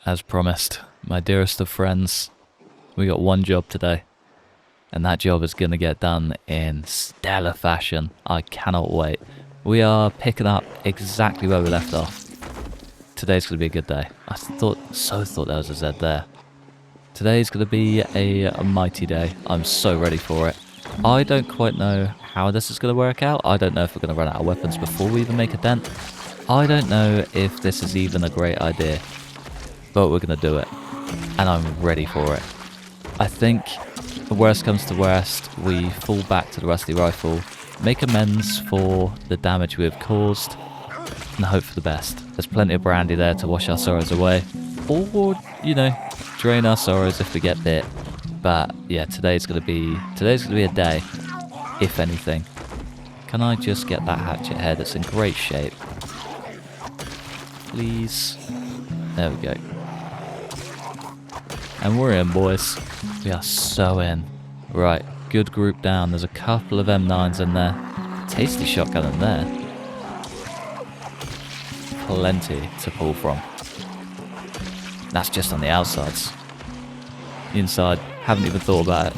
As promised, my dearest of friends, we got one job today, and that job is going to get done in stellar fashion. I cannot wait. We are picking up exactly where we left off. Today's going to be a good day. I thought there was a Z there. Today's going to be a mighty day. I'm so ready for it. I don't quite know how this is going to work out. I don't know if we're going to run out of weapons before we even make a dent. I don't know if this is even a great idea. But we're going to do it. And I'm ready for it. I think the worst comes to worst, we fall back to the rusty rifle, make amends for the damage we have caused, and hope for the best. There's plenty of brandy there to wash our sorrows away. Or, you know, drain our sorrows if we get bit. But yeah, today's gonna be a day, if anything. Can I just get that hatchet head? It's in great shape. Please. There we go. And we're in, boys. We are so in. Right, good group down. There's a couple of M9s in there. Tasty shotgun in there. Plenty to pull from. That's just on the outsides. The inside, haven't even thought about it.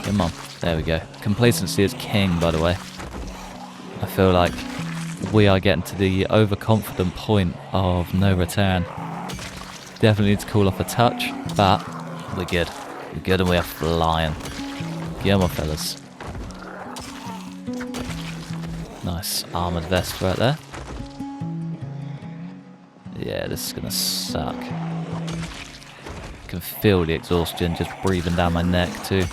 Come on, there we go. Complacency is king, by the way. I feel like we are getting to the overconfident point of no return. Definitely need to cool off a touch, but we're good. We're good and we are flying. Get on, fellas. Nice armoured vest right there. Yeah, this is gonna suck. I can feel the exhaustion just breathing down my neck too.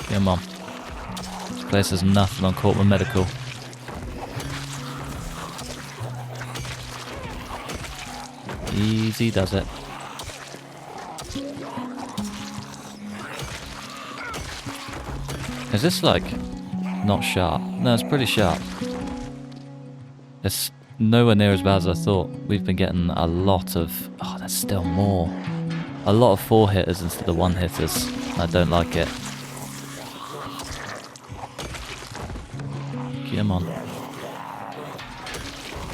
Come on. This place has nothing on Courtyard Medical. Easy does it. Is this like not sharp? No, it's pretty sharp. It's nowhere near as bad as I thought. We've been getting a lot of... Oh, there's still more. A lot of 4-hitters instead of 1-hitters. I don't like it. Come on.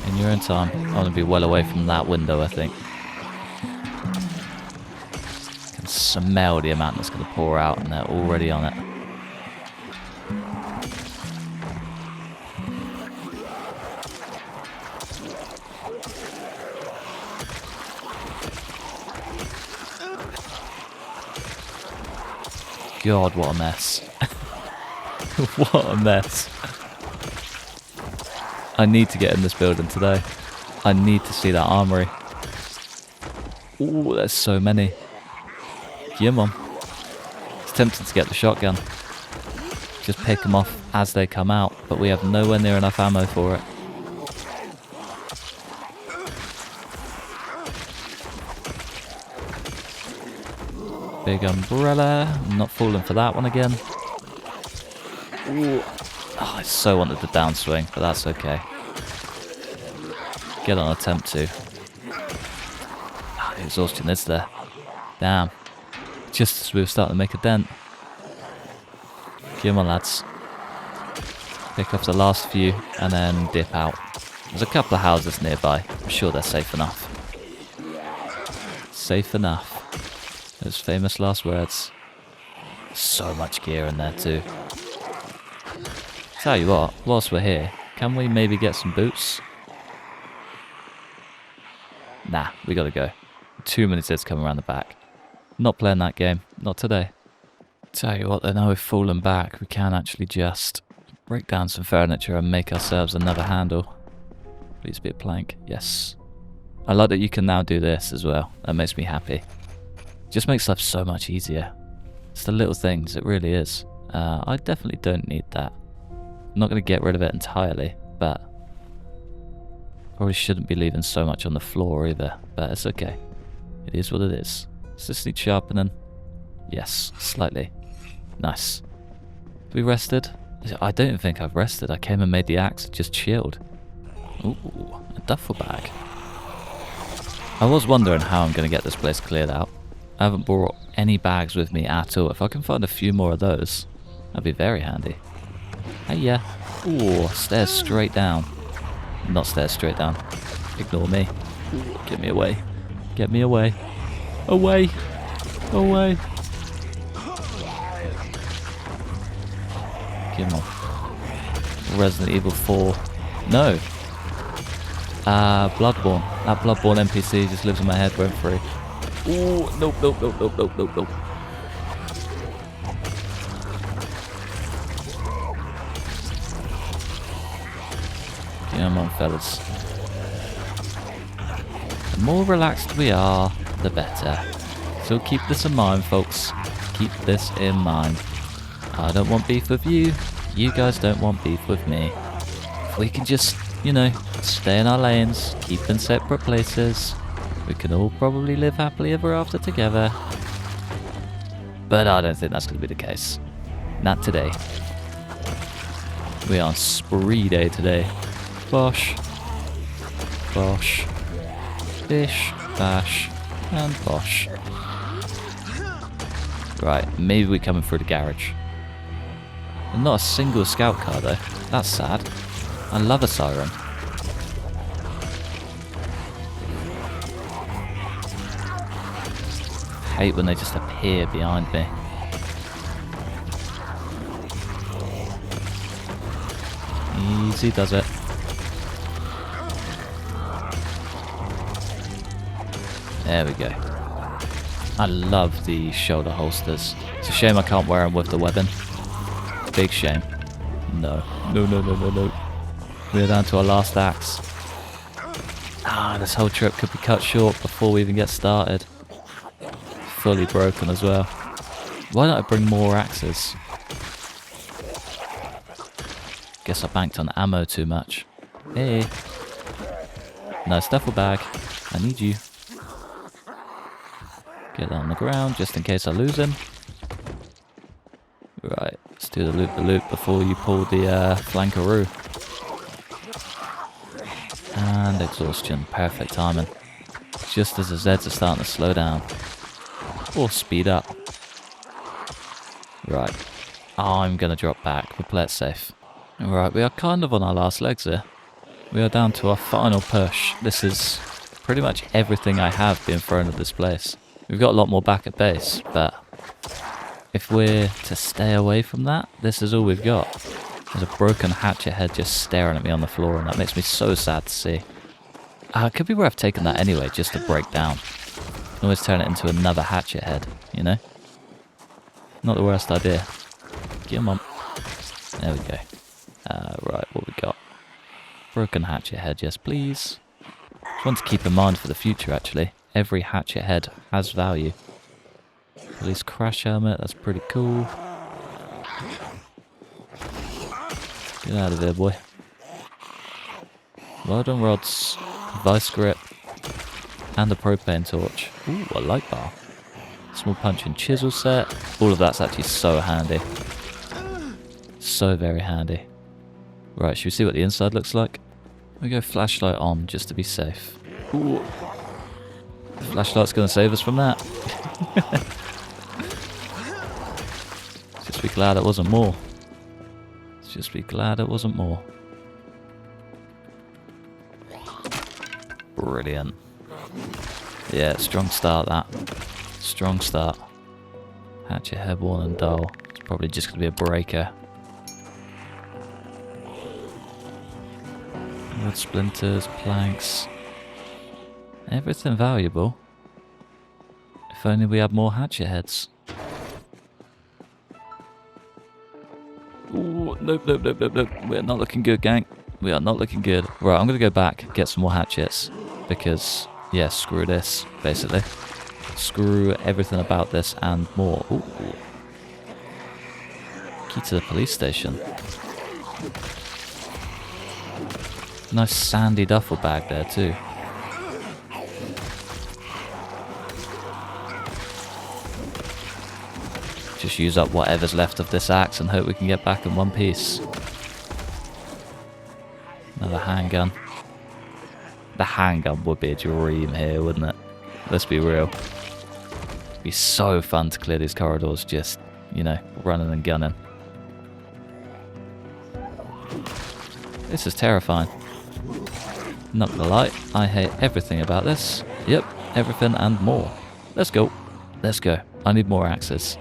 In your own time. I want to be well away from that window, I think. I can smell the amount that's going to pour out and they're already on it. God, what a mess. What a mess. I need to get in this building today. I need to see that armory. Ooh, there's so many. Come on. It's tempting to get the shotgun. Just pick them off as they come out, but we have nowhere near enough ammo for it. Big umbrella. I'm not falling for that one again. Ooh. Oh, I so wanted the downswing, but that's okay. Get on attempt to. Oh, the exhaustion is there. Damn. Just as we were starting to make a dent. Come on, lads. Pick off the last few and then dip out. There's a couple of houses nearby. I'm sure they're safe enough. Safe enough. Those famous last words. So much gear in there too. Tell you what, whilst we're here, can we maybe get some boots? Nah, we gotta go. Too many zeds coming around the back. Not playing that game, not today. Tell you what, though, now we've fallen back, we can actually just break down some furniture and make ourselves another handle. Please be a plank, yes. I like that you can now do this as well, that makes me happy. Just makes life so much easier. It's the little things, it really is. I definitely don't need that. I'm not going to get rid of it entirely, but probably shouldn't be leaving so much on the floor either, but it's okay. It is what it is. Does this need sharpening? Yes, slightly. Nice. Have we rested? I don't think I've rested. I came and made the axe, just chilled. Ooh, a duffel bag. I was wondering how I'm going to get this place cleared out. I haven't brought any bags with me at all. If I can find a few more of those, that'd be very handy. Hey, yeah. Ooh, stairs straight down. Not stairs straight down. Ignore me. Get me away. Get me away. Away. Away. Come on. Resident Evil 4. No. Bloodborne. That Bloodborne NPC just lives in my head rent free. Ooh, nope, nope, nope, nope, nope, nope, nope. Come on, fellas. The more relaxed we are, the better. So keep this in mind, folks. Keep this in mind. I don't want beef with you. You guys don't want beef with me. If we can just, you know, stay in our lanes, keep in separate places, we can all probably live happily ever after together. But I don't think that's going to be the case. Not today. We are on spree day today. Bosh. Bosh. Bish. Bash. And bosh. Right, maybe we're coming through the garage. Not a single scout car though. That's sad. I love a siren. Hate when they just appear behind me. Easy does it. There we go. I love the shoulder holsters. It's a shame I can't wear them with the weapon. Big shame. No. No, no, no, no, no. We're down to our last axe. Ah, this whole trip could be cut short before we even get started. Fully broken as well. Why don't I bring more axes? Guess I banked on ammo too much. Hey. Nice duffel bag. I need you. Get on the ground just in case I lose him. Right, let's do the loop before you pull the flankaroo. And exhaustion, perfect timing. Just as the Zeds are starting to slow down. Or speed up. Right, I'm gonna drop back, we'll play it safe. Right, we are kind of on our last legs here. We are down to our final push. This is pretty much everything I have being thrown at this place. We've got a lot more back at base, but if we're to stay away from that, this is all we've got. There's a broken hatchet head just staring at me on the floor, and that makes me so sad to see. It could be worth taking that anyway, just to break down. Can always turn it into another hatchet head, you know? Not the worst idea. Come on. There we go. Right, what we got? Broken hatchet head, yes please. Just one to keep in mind for the future, actually. Every hatchet head has value. Police crash helmet, that's pretty cool. Get out of here, boy. Welding rods, vice grip, and a propane torch. Ooh, a light bar. Small punch and chisel set. All of that's actually so handy. So very handy. Right, should we see what the inside looks like? We go flashlight on just to be safe. Ooh. The flashlight's going to save us from that. Just be glad it wasn't more. Just be glad it wasn't more. Brilliant. Yeah, strong start that. Strong start. Hatchet head worn and dull. It's probably just going to be a breaker. Wood splinters, planks. Everything valuable. If only we had more hatchet heads. Ooh, nope, nope, nope, nope, nope. We're not looking good, gang. We are not looking good. Right, I'm going to go back, get some more hatchets. Because, yeah, screw this, basically. Screw everything about this and more. Ooh. Key to the police station. Nice sandy duffel bag there, too. Just use up whatever's left of this axe and hope we can get back in one piece. Another handgun. The handgun would be a dream here, wouldn't it? Let's be real. It'd be so fun to clear these corridors, just, you know, running and gunning. This is terrifying. Not gonna lie, I hate everything about this. Yep, everything and more. Let's go. Let's go. I need more axes.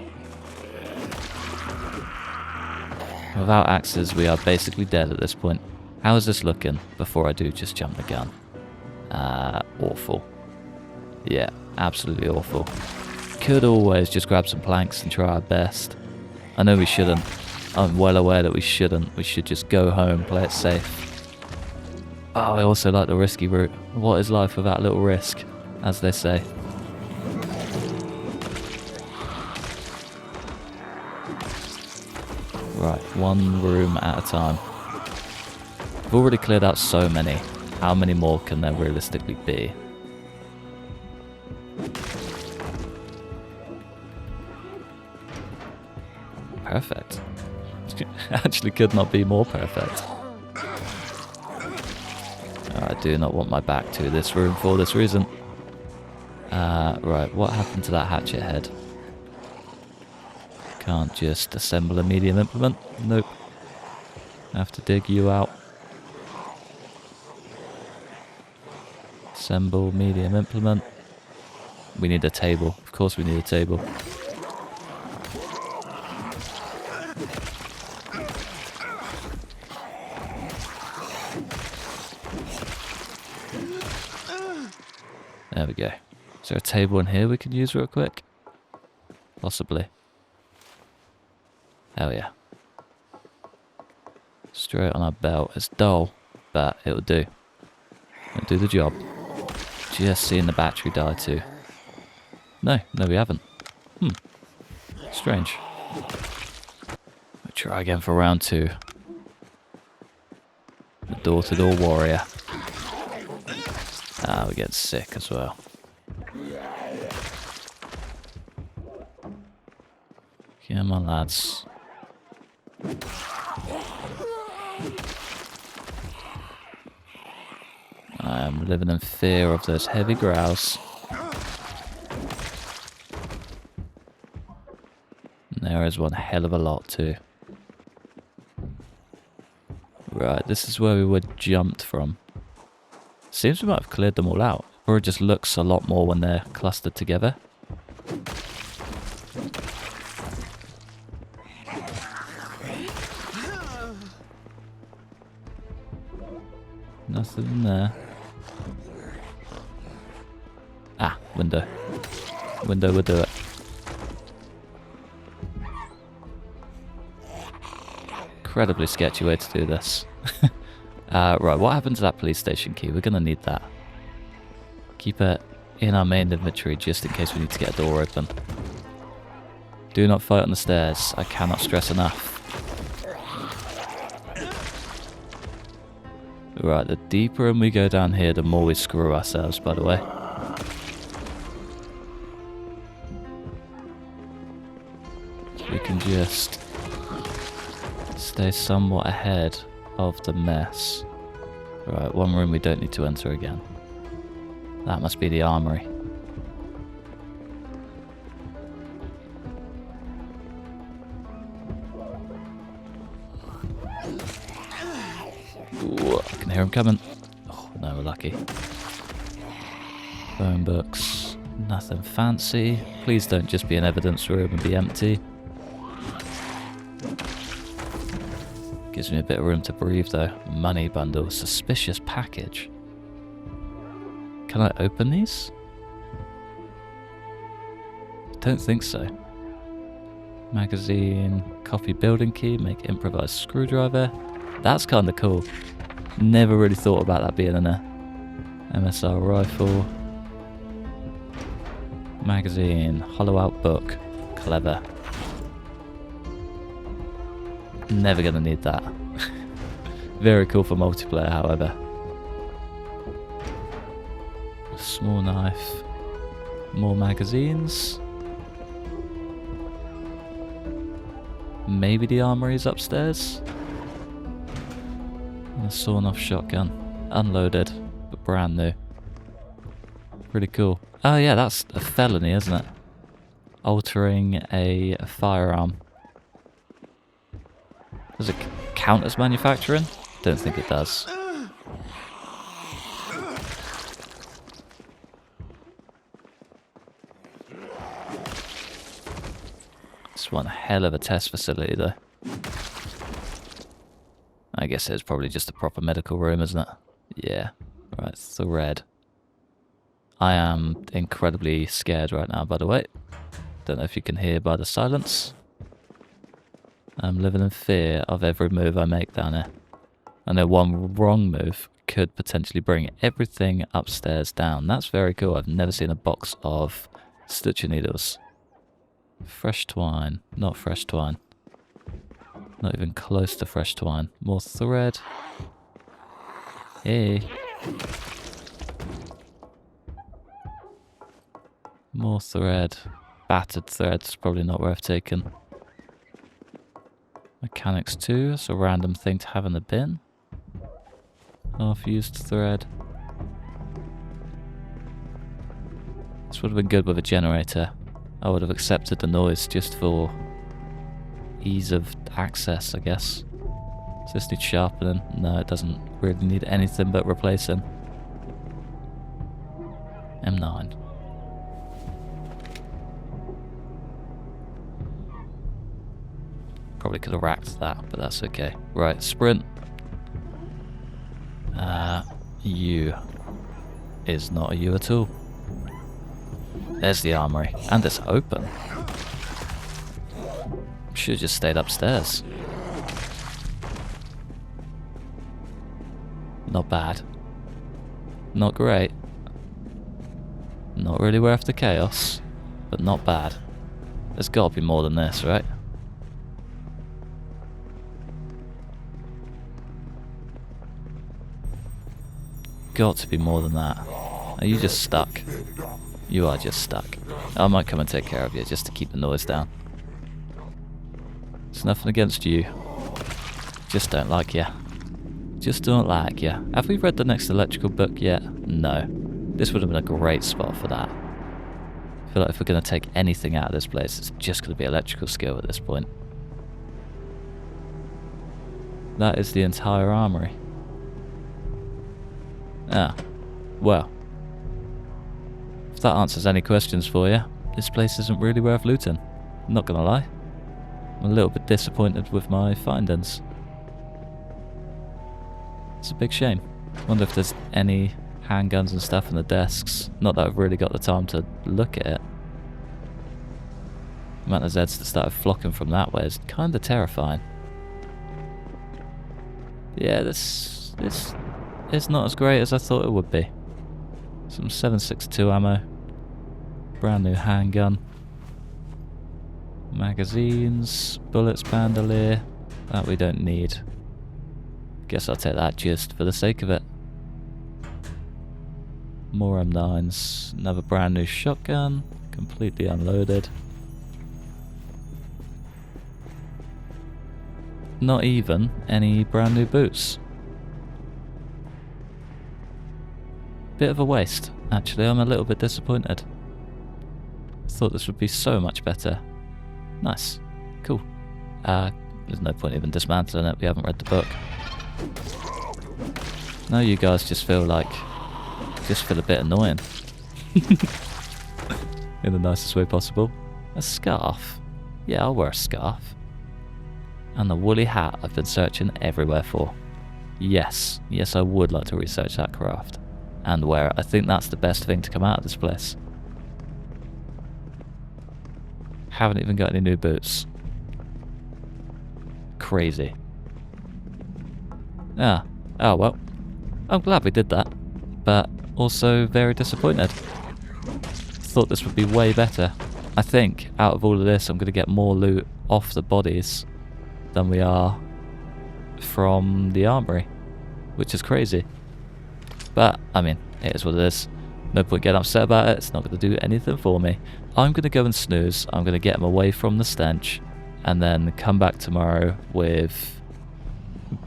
Without axes, we are basically dead at this point. How is this looking before I do just jump the gun? Awful. Yeah, absolutely awful. Could always just grab some planks and try our best. I know we shouldn't. I'm well aware that we shouldn't. We should just go home, play it safe. Oh, I also like the risky route. What is life without a little risk, as they say. Right, one room at a time. We've already cleared out so many. How many more can there realistically be? Perfect. Actually could not be more perfect. I do not want my back to this room for this reason. Right, what happened to that hatchet head? Can't just assemble a medium implement? Nope. Have to dig you out. Assemble medium implement. We need a table. Of course we need a table. There we go. Is there a table in here we can use real quick? Possibly. Hell yeah. Straight on our belt. It's dull, but it'll do. It'll do the job. Just seeing the battery die too. No, we haven't. Strange. We'll try again for round 2. The door-to-door warrior. Ah, we're getting sick as well. Come on, lads. I am living in fear of those heavy growls. And there is one hell of a lot too. Right, this is where we were jumped from. Seems we might have cleared them all out. Or it just looks a lot more when they're clustered together. Nothing in there. Ah, window. Window would do it. Incredibly sketchy way to do this. Right, what happened to that police station key? We're going to need that. Keep it in our main inventory just in case we need to get a door open. Do not fight on the stairs. I cannot stress enough. Right, the deeper in we go down here, the more we screw ourselves, by the way. We can just stay somewhat ahead of the mess. Right, one room we don't need to enter again. That must be the armory. Ooh, I can hear him coming. Oh, no, we're lucky. Phone books. Nothing fancy. Please don't just be an evidence room and be empty. Gives me a bit of room to breathe though. Money bundle. Suspicious package. Can I open these? Don't think so. Magazine. Copy building key. Make improvised screwdriver. That's kind of cool. Never really thought about that being in a MSR rifle. Magazine. Hollow out book. Clever. Never gonna need that. Very cool for multiplayer, however. Small knife. More magazines. Maybe the armory is upstairs. And a sawn-off shotgun. Unloaded, but brand new. Pretty cool. Oh yeah, that's a felony, isn't it? altering a firearm. Does it count as manufacturing? Don't think it does. It's one hell of a test facility though. I guess it's probably just a proper medical room, isn't it? Yeah. Right, thread. I am incredibly scared right now, by the way. Don't know if you can hear by the silence. I'm living in fear of every move I make down here. I know one wrong move could potentially bring everything upstairs down. That's very cool. I've never seen a box of stitching needles. Fresh twine. Not fresh twine. Not even close to fresh twine. More thread. Hey. More thread. Battered thread's probably not worth taking. Mechanics 2, that's a random thing to have in the bin. Half-used thread. This would have been good with a generator. I would have accepted the noise just for ease of access, I guess. Does this need sharpening? No, it doesn't really need anything but replacing. M9. Probably could have racked that, but that's okay. Right, sprint. U is not a U at all. There's the armory, and it's open. Should have just stayed upstairs. Not bad. Not great. Not really worth the chaos, but not bad. There's got to be more than this, right? Got to be more than that. Are you just stuck? You are just stuck. I might come and take care of you just to keep the noise down. It's nothing against you. Just don't like you. Just don't like you. Have we read the next electrical book yet? No. This would have been a great spot for that. I feel like if we're going to take anything out of this place, it's just going to be electrical skill at this point. That is the entire armory. Ah, well. If that answers any questions for you, this place isn't really worth looting. I'm not gonna lie. I'm a little bit disappointed with my findings. It's a big shame. Wonder if there's any handguns and stuff in the desks. Not that I've really got the time to look at it. The amount of zeds that started flocking from that way is kinda terrifying. Yeah, this is not as great as I thought it would be. Some 7.62 ammo. Brand new handgun. Magazines. Bullets, bandolier. That we don't need. Guess I'll take that just for the sake of it. More M9s. Another brand new shotgun. Completely unloaded. Not even any brand new boots. Bit of a waste, actually. I'm a little bit disappointed. Thought this would be so much better. Nice. Cool. There's no point even dismantling it. We haven't read the book. No, you guys just feel a bit annoying. In the nicest way possible. A scarf. Yeah, I'll wear a scarf. And the woolly hat I've been searching everywhere for. Yes, I would like to research that craft. And wear it. I think that's the best thing to come out of this place. Haven't even got any new boots. Crazy. Oh well. I'm glad we did that. But also very disappointed. Thought this would be way better. I think out of all of this I'm going to get more loot off the bodies than we are from the armory. Which is crazy. But, I mean, it is what it is. No point getting upset about it. It's not going to do anything for me. I'm going to go and snooze. I'm going to get him away from the stench. And then come back tomorrow with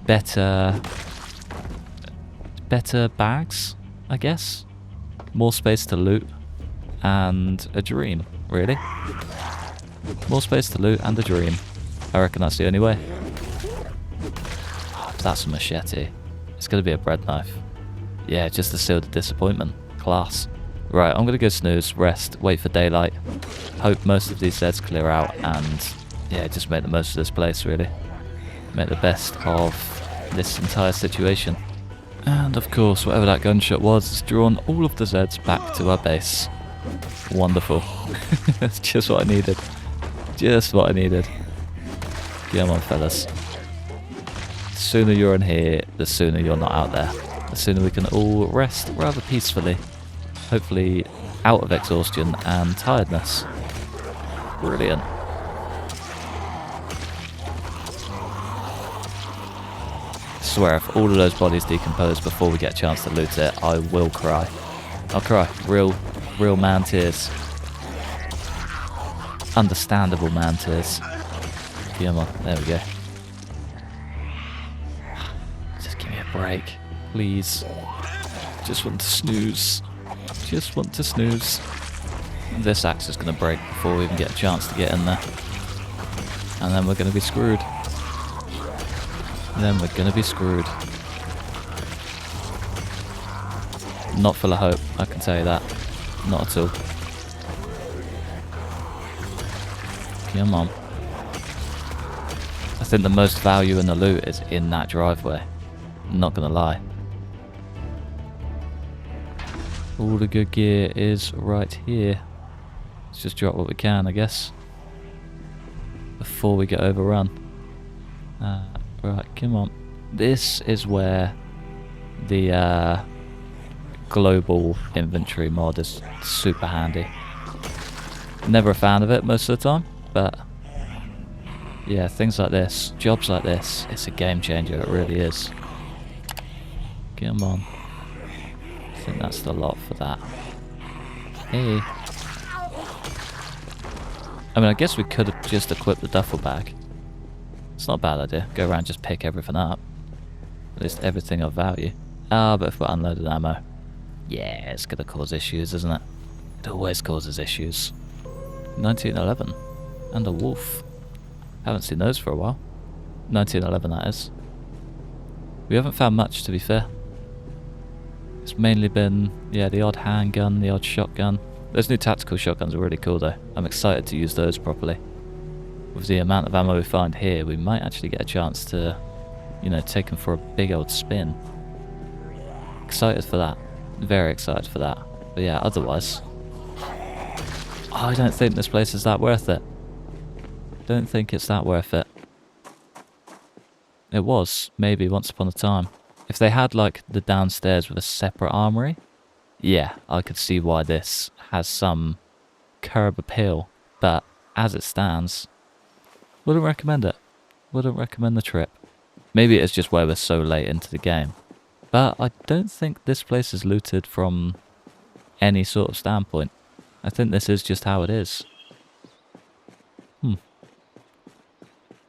better bags, I guess. More space to loot. And a dream, really. More space to loot and a dream. I reckon that's the only way. Oh, that's a machete. It's going to be a bread knife. Yeah, just to seal the disappointment. Class. Right, I'm going to go snooze, rest, wait for daylight. Hope most of these zeds clear out and, yeah, just make the most of this place, really. Make the best of this entire situation. And of course, whatever that gunshot was, has drawn all of the zeds back to our base. Wonderful. That's just what I needed. Just what I needed. Come on, fellas. The sooner you're in here, the sooner you're not out there. The sooner we can all rest rather peacefully. Hopefully out of exhaustion and tiredness. Brilliant. I swear, if all of those bodies decompose before we get a chance to loot it, I will cry. I'll cry. Real man tears. Understandable man tears. Come on, there we go. Just give me a break, please. Just want to snooze. Just want to snooze. This axe is going to break before we even get a chance to get in there. And then we're going to be screwed. Not full of hope, I can tell you that. Not at all. Come on. I think the most value in the loot is in that driveway. I'm not going to lie. All the good gear is right here. Let's just drop what we can, I guess, before we get overrun. Right, come on. This is where the global inventory mod is super handy. Never a fan of it most of the time, but yeah, things like this, jobs like this, it's a game changer, it really is. Come on. I think that's the lot for that. Hey. I mean, I guess we could have just equipped the duffel bag. It's not a bad idea. Go around and just pick everything up. At least everything of value. Ah, but if we're unloaded ammo. Yeah, it's going to cause issues, isn't it? It always causes issues. 1911. And a wolf. Haven't seen those for a while. 1911, that is. We haven't found much, to be fair. It's mainly been, yeah, the odd handgun, the odd shotgun. Those new tactical shotguns are really cool though. I'm excited to use those properly. With the amount of ammo we find here, we might actually get a chance to, you know, take them for a big old spin. Excited for that. Very excited for that. But yeah, otherwise, I don't think this place is that worth it. Don't think it's that worth it. It was, maybe, once upon a time. If they had, like, the downstairs with a separate armory, yeah, I could see why this has some curb appeal. But as it stands, wouldn't recommend it. Wouldn't recommend the trip. Maybe it's just where we're so late into the game. But I don't think this place is looted from any sort of standpoint. I think this is just how it is.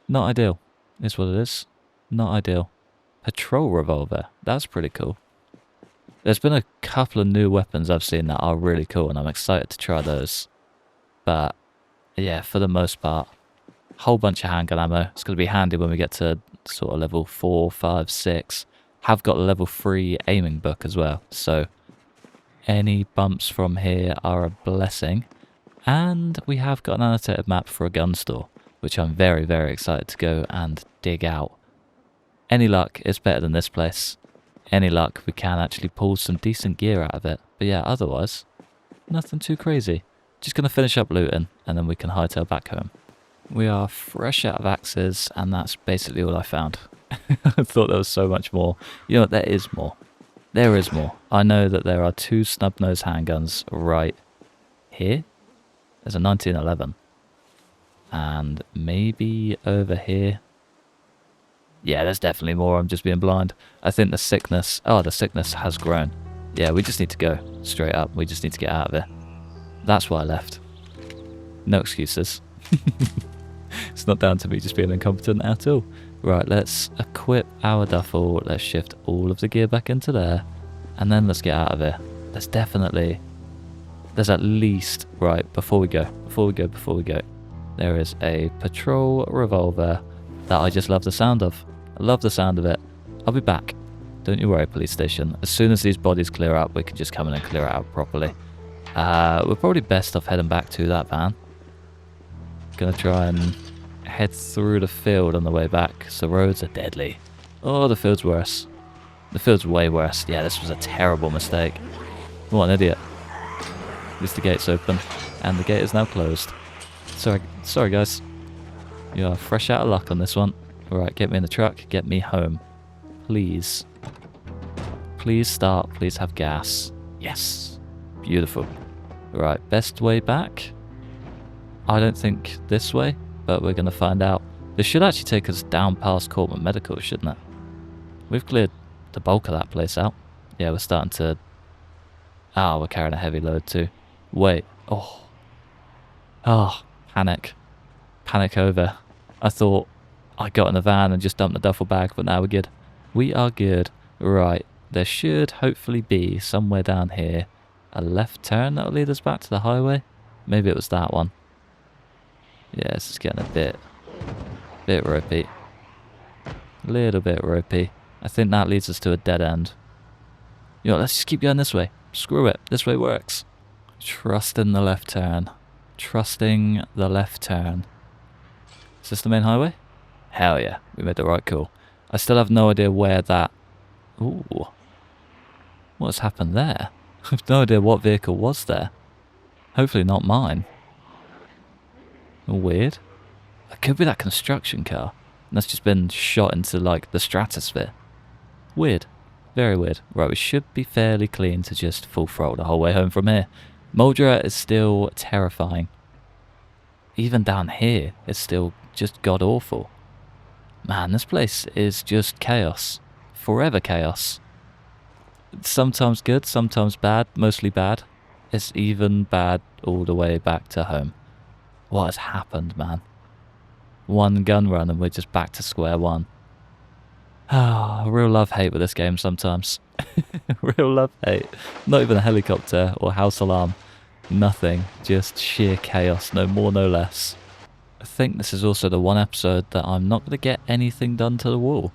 Not ideal, is what it is. Not ideal. Patrol revolver. That's pretty cool. There's been a couple of new weapons I've seen that are really cool, and I'm excited to try those. But, yeah, for the most part, whole bunch of handgun ammo. It's going to be handy when we get to sort of level 4, 5, 6. Have got a level 3 aiming book as well. So, any bumps from here are a blessing. And we have got an annotated map for a gun store, which I'm very, very excited to go and dig out. Any luck is better than this place. Any luck, we can actually pull some decent gear out of it. But yeah, otherwise, nothing too crazy. Just going to finish up looting, and then we can hightail back home. We are fresh out of axes, and that's basically all I found. I thought there was so much more. You know what, there is more. There is more. I know that there are 2 snub-nosed handguns right here. There's a 1911. And maybe over here. Yeah, there's definitely more. I'm just being blind. I think the sickness... Oh, the sickness has grown. Yeah, we just need to go straight up. We just need to get out of here. That's why I left. No excuses. It's not down to me just being incompetent at all. Right, let's equip our duffel. Let's shift all of the gear back into there. And then let's get out of here. There's definitely... There's at least... Right, before we go. there is a patrol revolver that I just love the sound of. I love the sound of it. I'll be back. Don't you worry, police station. As soon as these bodies clear up, we can just come in and clear it out properly. We're probably best off heading back to that van. Gonna try and head through the field on the way back. So roads are deadly. Oh, the field's worse. The field's way worse. Yeah, this was a terrible mistake. What an idiot. At least the gate's open. And the gate is now closed. Sorry guys. You are fresh out of luck on this one. Alright, get me in the truck. Get me home. Please. Please start. Please have gas. Yes. Beautiful. Right, best way back? I don't think this way, but we're going to find out. This should actually take us down past Courtman Medical, shouldn't it? We've cleared the bulk of that place out. Yeah, we're starting to... Ah, we're carrying a heavy load too. Wait. Oh. Oh, panic. Panic over. I thought I got in the van and just dumped the duffel bag, but now we're good. We are good. Right. There should hopefully be somewhere down here a left turn that'll lead us back to the highway. Maybe it was that one. Yeah, this is getting a bit ropey. Little bit ropey. I think that leads us to a dead end. You know, let's just keep going this way. Screw it. This way works. Trusting the left turn. Trusting the left turn. Is this the main highway? Hell yeah. We made the right call. I still have no idea where that... Ooh. What's happened there? I have no idea what vehicle was there. Hopefully not mine. Weird. It could be that construction car. And that's just been shot into, like, the stratosphere. Weird. Very weird. Right, we should be fairly clean to just full throttle the whole way home from here. Muldraugh is still terrifying. Even down here, it's still just god-awful. Man, this place is just chaos. Forever chaos. Sometimes good, sometimes bad, mostly bad. It's even bad all the way back to home. What has happened, man? One gun run and we're just back to square one. Ah, real love-hate with this game sometimes. Real love-hate. Not even a helicopter or house alarm. Nothing. Just sheer chaos, no more, no less. I think this is also the one episode that I'm not going to get anything done to the wall.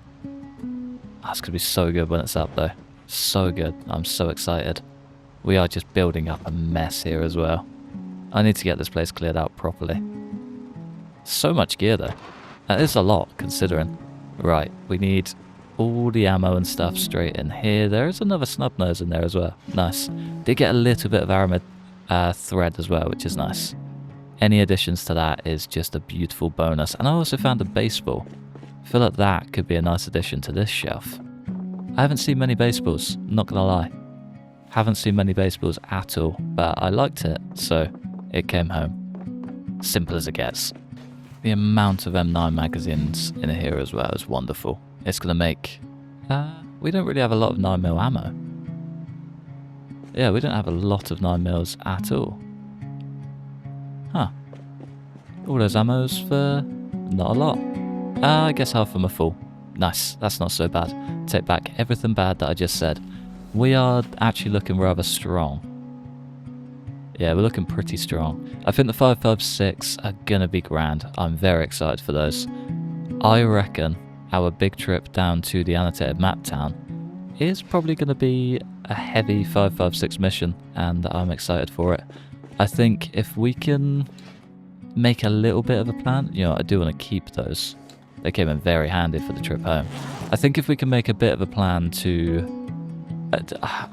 That's going to be so good when it's up, though. So good. I'm so excited. We are just building up a mess here as well. I need to get this place cleared out properly. So much gear, though. That is a lot, considering. Right, we need all the ammo and stuff straight in here. There is another snub nose in there as well. Nice. Did get a little bit of aramid thread as well, which is nice. Any additions to that is just a beautiful bonus. And I also found a baseball. I feel like that could be a nice addition to this shelf. I haven't seen many baseballs, not gonna lie. Haven't seen many baseballs at all, but I liked it, so it came home. Simple as it gets. The amount of M9 magazines in here as well is wonderful. It's gonna make... we don't really have a lot of 9mm ammo. Yeah, we don't have a lot of 9mm at all. Huh. All those ammos for not a lot. I guess half of them are full. Nice, that's not so bad. Take back everything bad that I just said. We are actually looking rather strong. Yeah, we're looking pretty strong. I think the 5.56 are gonna be grand. I'm very excited for those. I reckon our big trip down to the annotated map town is probably gonna be a heavy 5.56 mission, and I'm excited for it. I think if we can make a little bit of a plan, you know, I do want to keep those. They came in very handy for the trip home. I think if we can make a bit of a plan to,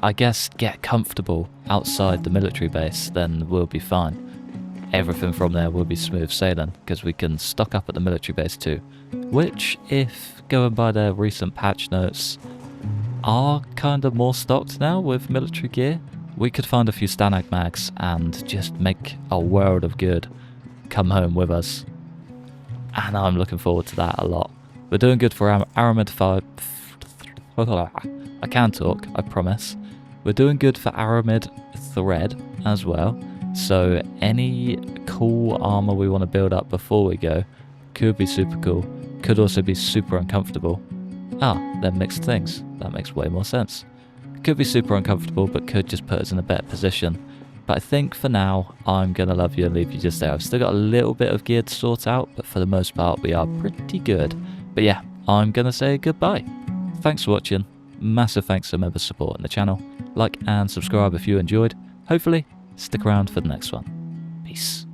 I guess, get comfortable outside the military base, then we'll be fine. Everything from there will be smooth sailing, because we can stock up at the military base too. Which, if going by their recent patch notes, are kind of more stocked now with military gear. We could find a few Stanag mags and just make a world of good come home with us. And I'm looking forward to that a lot. We're doing good for Aramid 5... I can talk, I promise. We're doing good for Aramid thread as well. So any cool armor we want to build up before we go could be super cool. Could also be super uncomfortable. Ah, they're mixed things. That makes way more sense. Could be super uncomfortable, but could just put us in a better position But I think for now, I'm going to love you and leave you just there. I've still got a little bit of gear to sort out, but for the most part, we are pretty good. But yeah, I'm going to say goodbye. Thanks for watching. Massive thanks to members supporting the channel. Like and subscribe if you enjoyed. Hopefully, stick around for the next one. Peace.